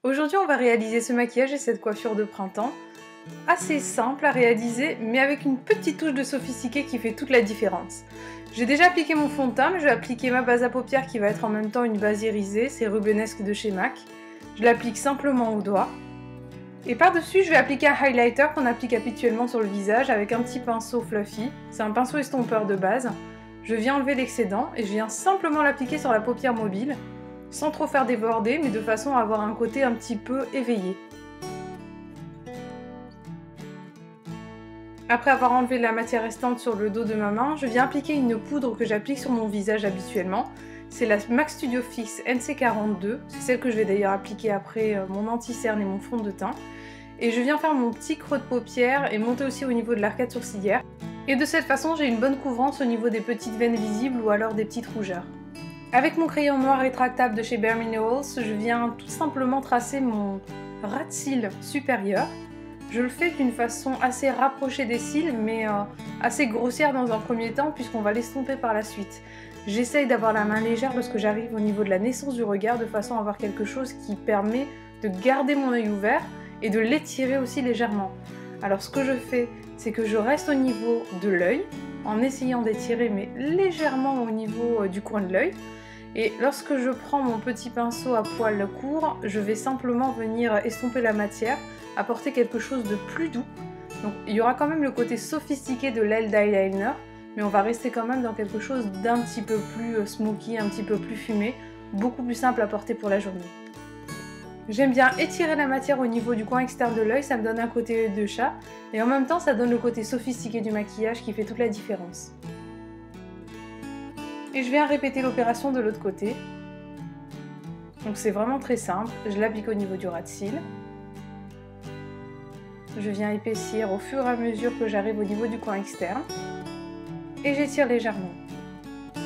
Aujourd'hui, on va réaliser ce maquillage et cette coiffure de printemps. Assez simple à réaliser, mais avec une petite touche de sophistiqué qui fait toute la différence. J'ai déjà appliqué mon fond de teint, mais je vais appliquer ma base à paupières qui va être en même temps une base irisée, c'est Rubenesque de chez MAC. Je l'applique simplement au doigt. Et par-dessus, je vais appliquer un highlighter qu'on applique habituellement sur le visage avec un petit pinceau fluffy. C'est un pinceau estompeur de base. Je viens enlever l'excédent et je viens simplement l'appliquer sur la paupière mobile, sans trop faire déborder, mais de façon à avoir un côté un petit peu éveillé. Après avoir enlevé la matière restante sur le dos de ma main, je viens appliquer une poudre que j'applique sur mon visage habituellement. C'est la MAC Studio Fix NC42, c'est celle que je vais d'ailleurs appliquer après mon anti-cerne et mon fond de teint. Et je viens faire mon petit creux de paupière et monter aussi au niveau de l'arcade sourcilière. Et de cette façon, j'ai une bonne couvrance au niveau des petites veines visibles ou alors des petites rougeurs. Avec mon crayon noir rétractable de chez Bare Minerals, je viens tout simplement tracer mon ras de cils supérieur. Je le fais d'une façon assez rapprochée des cils, mais assez grossière dans un premier temps, puisqu'on va l'estomper par la suite. J'essaye d'avoir la main légère lorsque j'arrive au niveau de la naissance du regard, de façon à avoir quelque chose qui permet de garder mon œil ouvert et de l'étirer aussi légèrement. Alors ce que je fais, c'est que je reste au niveau de l'œil, en essayant d'étirer mais légèrement au niveau du coin de l'œil. Et lorsque je prends mon petit pinceau à poil court, je vais simplement venir estomper la matière, apporter quelque chose de plus doux. Donc il y aura quand même le côté sophistiqué de l'aile d'eyeliner, mais on va rester quand même dans quelque chose d'un petit peu plus smoky, un petit peu plus fumé, beaucoup plus simple à porter pour la journée. J'aime bien étirer la matière au niveau du coin externe de l'œil, ça me donne un côté œil de chat, et en même temps ça donne le côté sophistiqué du maquillage qui fait toute la différence. Et je viens répéter l'opération de l'autre côté. Donc c'est vraiment très simple, je l'applique au niveau du ras de cils. Je viens épaissir au fur et à mesure que j'arrive au niveau du coin externe. Et j'étire légèrement.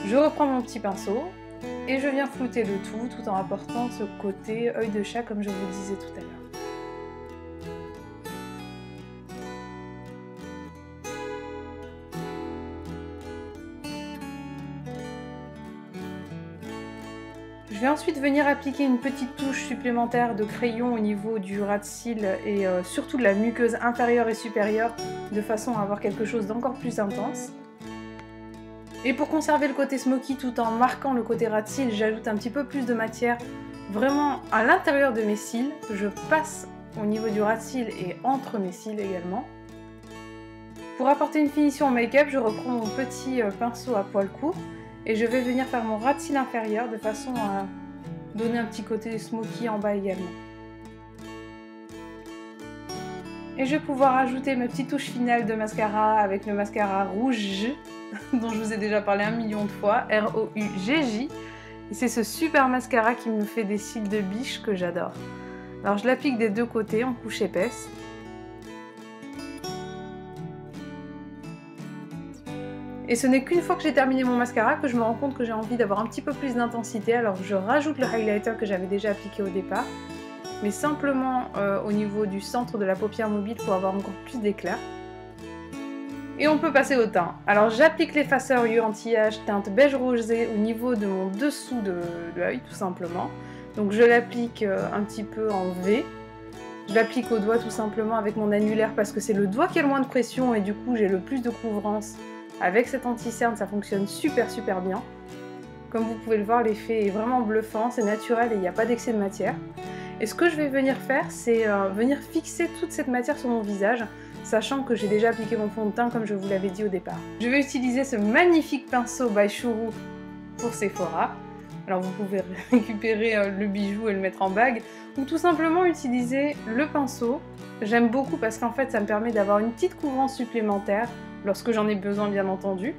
Je reprends mon petit pinceau et je viens flouter le tout en apportant ce côté œil de chat comme je vous le disais tout à l'heure. Je vais ensuite venir appliquer une petite touche supplémentaire de crayon au niveau du ras de cils et surtout de la muqueuse inférieure et supérieure de façon à avoir quelque chose d'encore plus intense. Et pour conserver le côté smoky tout en marquant le côté ras de cils, j'ajoute un petit peu plus de matière vraiment à l'intérieur de mes cils. Je passe au niveau du ras de cils et entre mes cils également. Pour apporter une finition au make-up, je reprends mon petit pinceau à poil court et je vais venir faire mon ras de cils inférieur de façon à donner un petit côté smoky en bas également. Et je vais pouvoir ajouter ma petite touche finale de mascara avec le mascara rouge dont je vous ai déjà parlé 1 million de fois, R-O-U-G-J. Et c'est ce super mascara qui me fait des cils de biche que j'adore. Alors je l'applique des deux côtés en couche épaisse. Et ce n'est qu'une fois que j'ai terminé mon mascara que je me rends compte que j'ai envie d'avoir un petit peu plus d'intensité, alors je rajoute le highlighter que j'avais déjà appliqué au départ, mais simplement au niveau du centre de la paupière mobile pour avoir encore plus d'éclat. Et on peut passer au teint. Alors j'applique l'effaceur yeux anti-âge teinte beige rosé au niveau de mon dessous de l'œil tout simplement. Donc je l'applique un petit peu en V. Je l'applique au doigt tout simplement avec mon annulaire parce que c'est le doigt qui a le moins de pression et du coup j'ai le plus de couvrance. Avec cet anti-cerne, ça fonctionne super bien. Comme vous pouvez le voir, l'effet est vraiment bluffant, c'est naturel et il n'y a pas d'excès de matière. Et ce que je vais venir faire, c'est venir fixer toute cette matière sur mon visage, sachant que j'ai déjà appliqué mon fond de teint comme je vous l'avais dit au départ. Je vais utiliser ce magnifique pinceau by Shuru pour Sephora. Alors vous pouvez récupérer le bijou et le mettre en bague, ou tout simplement utiliser le pinceau. J'aime beaucoup parce qu'en fait ça me permet d'avoir une petite couvrance supplémentaire, lorsque j'en ai besoin bien entendu.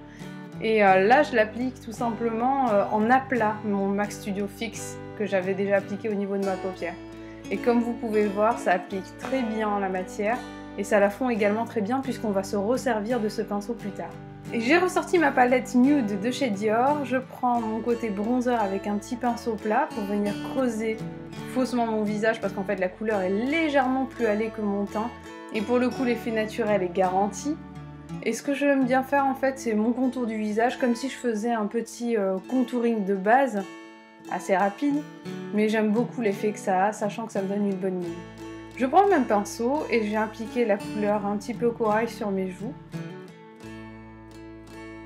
Et là je l'applique tout simplement en aplat, mon MAC Studio Fix que j'avais déjà appliqué au niveau de ma paupière. Et comme vous pouvez le voir, ça applique très bien la matière et ça la fond également très bien puisqu'on va se resservir de ce pinceau plus tard. Et j'ai ressorti ma palette Nude de chez Dior, je prends mon côté bronzer avec un petit pinceau plat pour venir creuser faussement mon visage parce qu'en fait la couleur est légèrement plus hâlée que mon teint et pour le coup l'effet naturel est garanti. Et ce que j'aime bien faire en fait, c'est mon contour du visage, comme si je faisais un petit contouring de base, assez rapide. mais j'aime beaucoup l'effet que ça a, sachant que ça me donne une bonne mine. Je prends le même pinceau et je vais appliquer la couleur un petit peu corail sur mes joues.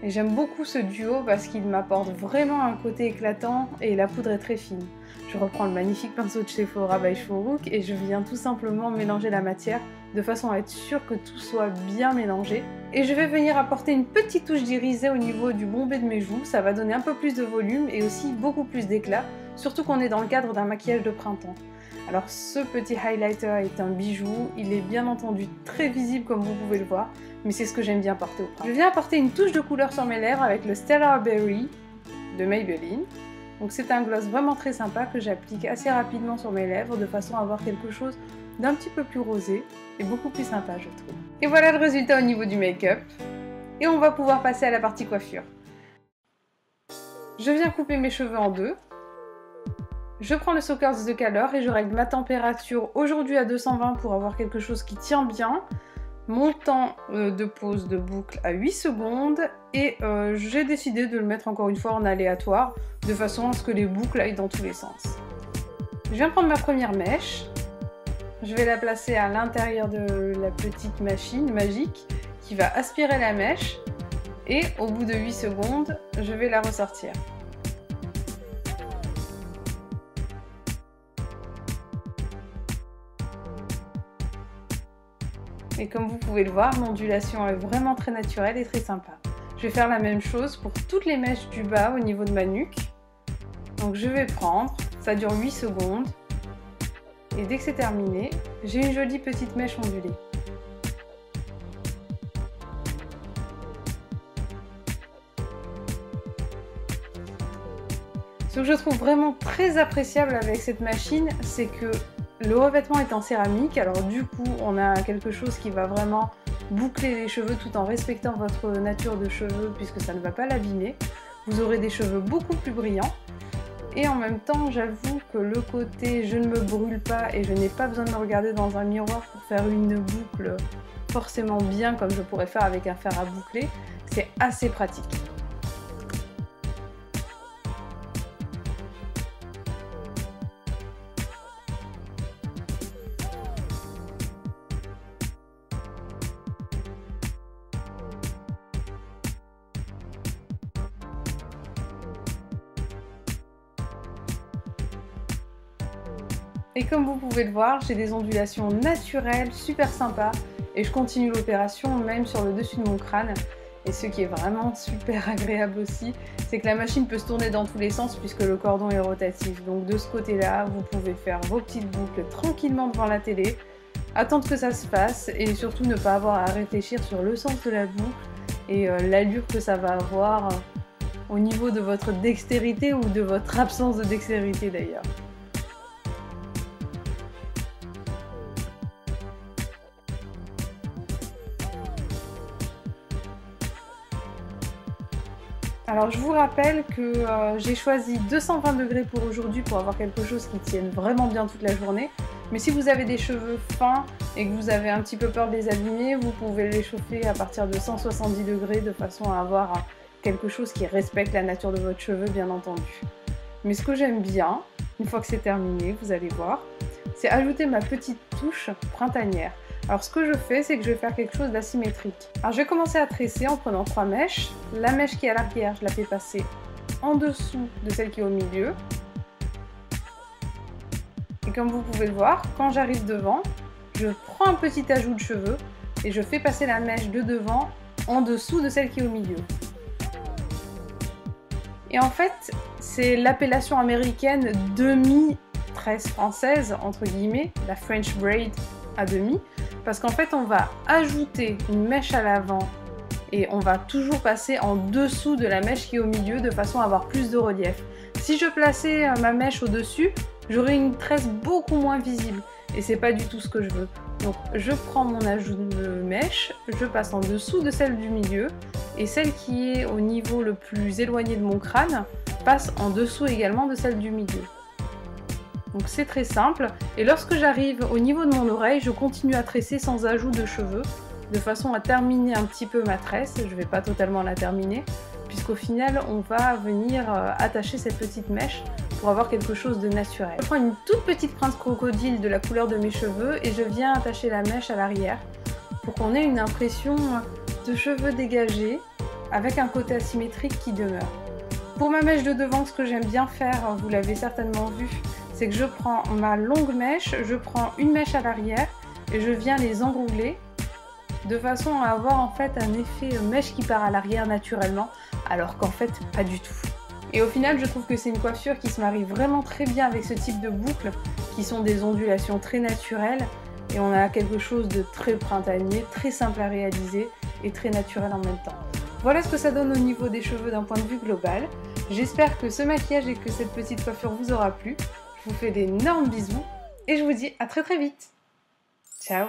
Et j'aime beaucoup ce duo parce qu'il m'apporte vraiment un côté éclatant et la poudre est très fine. Je reprends le magnifique pinceau de Sephora by Farouk et je viens tout simplement mélanger la matière de façon à être sûr que tout soit bien mélangé. Et je vais venir apporter une petite touche d'irisé au niveau du bombé de mes joues, ça va donner un peu plus de volume et aussi beaucoup plus d'éclat, surtout qu'on est dans le cadre d'un maquillage de printemps. Alors ce petit highlighter est un bijou, il est bien entendu très visible comme vous pouvez le voir, mais c'est ce que j'aime bien porter au printemps. Je viens apporter une touche de couleur sur mes lèvres avec le Stellar Berry de Maybelline. Donc c'est un gloss vraiment très sympa que j'applique assez rapidement sur mes lèvres de façon à avoir quelque chose d'un petit peu plus rosé et beaucoup plus sympa je trouve. Et voilà le résultat au niveau du make-up. Et on va pouvoir passer à la partie coiffure. Je viens couper mes cheveux en deux. Je prends le Soakers de Color et je règle ma température aujourd'hui à 220 pour avoir quelque chose qui tient bien. Mon temps de pose de boucle à 8 secondes et j'ai décidé de le mettre encore une fois en aléatoire de façon à ce que les boucles aillent dans tous les sens. Je viens prendre ma première mèche, je vais la placer à l'intérieur de la petite machine magique qui va aspirer la mèche et au bout de 8 secondes, je vais la ressortir. Et comme vous pouvez le voir, l'ondulation est vraiment très naturelle et très sympa. Je vais faire la même chose pour toutes les mèches du bas au niveau de ma nuque. Donc je vais prendre, ça dure 8 secondes. Et dès que c'est terminé, j'ai une jolie petite mèche ondulée. Ce que je trouve vraiment très appréciable avec cette machine, c'est que le revêtement est en céramique, alors du coup on a quelque chose qui va vraiment boucler les cheveux tout en respectant votre nature de cheveux puisque ça ne va pas l'abîmer. Vous aurez des cheveux beaucoup plus brillants et en même temps j'avoue que le côté je ne me brûle pas et je n'ai pas besoin de me regarder dans un miroir pour faire une boucle forcément bien comme je pourrais faire avec un fer à boucler, c'est assez pratique. Et comme vous pouvez le voir, j'ai des ondulations naturelles, super sympas, et je continue l'opération même sur le dessus de mon crâne. Et ce qui est vraiment super agréable aussi, c'est que la machine peut se tourner dans tous les sens puisque le cordon est rotatif. Donc de ce côté-là, vous pouvez faire vos petites boucles tranquillement devant la télé, attendre que ça se fasse et surtout ne pas avoir à réfléchir sur le sens de la boucle et l'allure que ça va avoir au niveau de votre dextérité ou de votre absence de dextérité d'ailleurs. Alors je vous rappelle que j'ai choisi 220 degrés pour aujourd'hui pour avoir quelque chose qui tienne vraiment bien toute la journée. Mais si vous avez des cheveux fins et que vous avez un petit peu peur de les abîmer, vous pouvez les chauffer à partir de 170 degrés de façon à avoir quelque chose qui respecte la nature de votre cheveu bien entendu. Mais ce que j'aime bien, une fois que c'est terminé, vous allez voir, c'est ajouter ma petite touche printanière. Alors ce que je fais, c'est que je vais faire quelque chose d'asymétrique. Alors je vais commencer à tresser en prenant 3 mèches. La mèche qui est à l'arrière, je la fais passer en dessous de celle qui est au milieu. Et comme vous pouvez le voir, quand j'arrive devant, je prends un petit ajout de cheveux et je fais passer la mèche de devant en dessous de celle qui est au milieu. Et en fait, c'est l'appellation américaine demi-tresse française, entre guillemets, la French braid à demi. Parce qu'en fait, on va ajouter une mèche à l'avant et on va toujours passer en dessous de la mèche qui est au milieu de façon à avoir plus de relief. Si je plaçais ma mèche au-dessus, j'aurais une tresse beaucoup moins visible et c'est pas du tout ce que je veux. Donc je prends mon ajout de mèche, je passe en dessous de celle du milieu et celle qui est au niveau le plus éloigné de mon crâne passe en dessous également de celle du milieu. Donc c'est très simple, et lorsque j'arrive au niveau de mon oreille, je continue à tresser sans ajout de cheveux, de façon à terminer un petit peu ma tresse. Je ne vais pas totalement la terminer, puisqu'au final on va venir attacher cette petite mèche pour avoir quelque chose de naturel. Je prends une toute petite Prince Crocodile de la couleur de mes cheveux et je viens attacher la mèche à l'arrière pour qu'on ait une impression de cheveux dégagés avec un côté asymétrique qui demeure. Pour ma mèche de devant, ce que j'aime bien faire, vous l'avez certainement vu, c'est que je prends ma longue mèche, je prends une mèche à l'arrière et je viens les enrouler de façon à avoir en fait un effet mèche qui part à l'arrière naturellement, alors qu'en fait pas du tout. Et au final, je trouve que c'est une coiffure qui se marie vraiment très bien avec ce type de boucles qui sont des ondulations très naturelles et on a quelque chose de très printanier, très simple à réaliser et très naturel en même temps. Voilà ce que ça donne au niveau des cheveux d'un point de vue global. J'espère que ce maquillage et que cette petite coiffure vous aura plu. Je vous fais d'énormes bisous et je vous dis à très vite. Ciao!